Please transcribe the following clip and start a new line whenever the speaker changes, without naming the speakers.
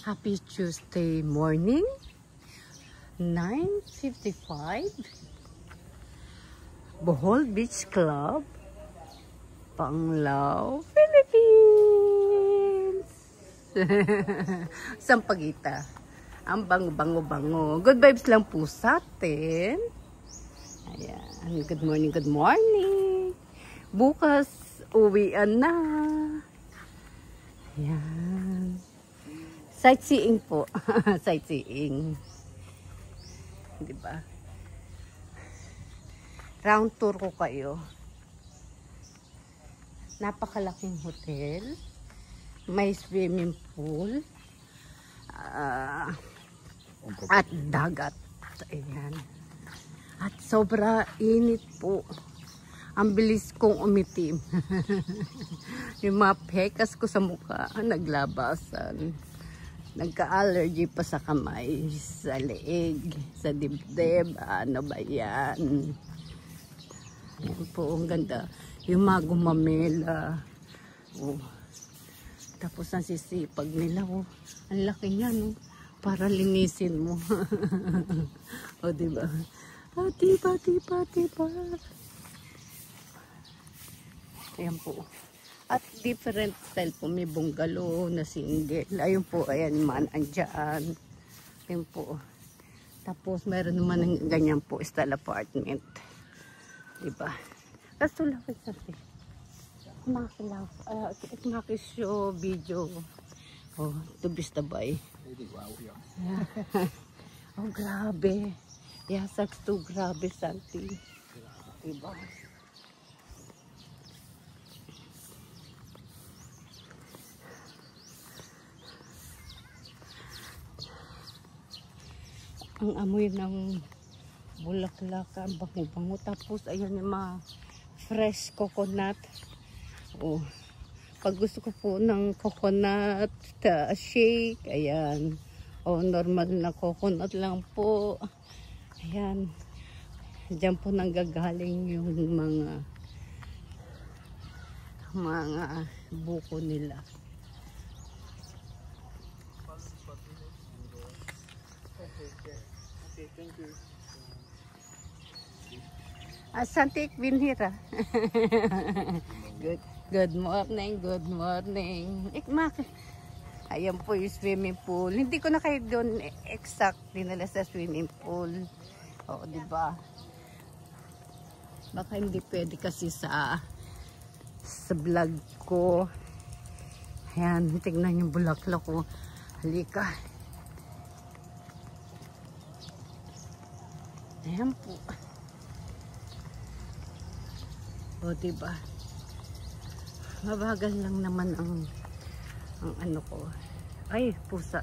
Happy Tuesday morning, 9:55, Bohol Beach Club, Panglao, Philippines. Sampaguita. Ang bango-bango-bango. Good vibes lang po sa atin. Ayan. Good morning, good morning. Bukas, uwian na. Ayan. Sightseeing po. Sightseeing. Diba? Round tour ko kayo. Napakalaking hotel. May swimming pool. At dagat. Ayan. At sobra init po. Ang bilis kong umitim. Yung mga pekas ko sa mukha, naglabasan. Nagka-allergy pa sa kamay, sa leeg, sa dibdib. Ano ba yan? Ayan po, ang ganda. Yung mga gumamela. Oh. Tapos ang sisipag nila. Oh. Ang laki niya, no? Para linisin mo. O, diba? O, diba. Ayan po. At different style po. May bungalow na single. Ayun po, ayan man, andyan. Ayun po. Tapos, meron naman ng ganyan po, style apartment. Diba? Kaso lang kasi. Makisyo video. Oh, tubis tabay. Oh, grabe. Yasaks to, grabe, Santi. Diba? Ang amoy ng bulaklak, ang bango-bango. Tapos, ayan yung mga fresh coconut. Oh, pag gusto ko po ng coconut shake, ayan. O, normal na coconut lang po. Ayan. Diyan po nanggagaling yung mga buko nila.
Thank you.
Santik binhira. Good morning, good morning. Ayan po yung swimming pool. Hindi ko na kayo doon exact dinala sa swimming pool. O, diba? Baka hindi pwede kasi sa vlog ko. Ayan, tignan yung bulaklak ko. Halika. Ayan po. O, diba? Mabagal lang naman ang ano ko. Ay, pusa.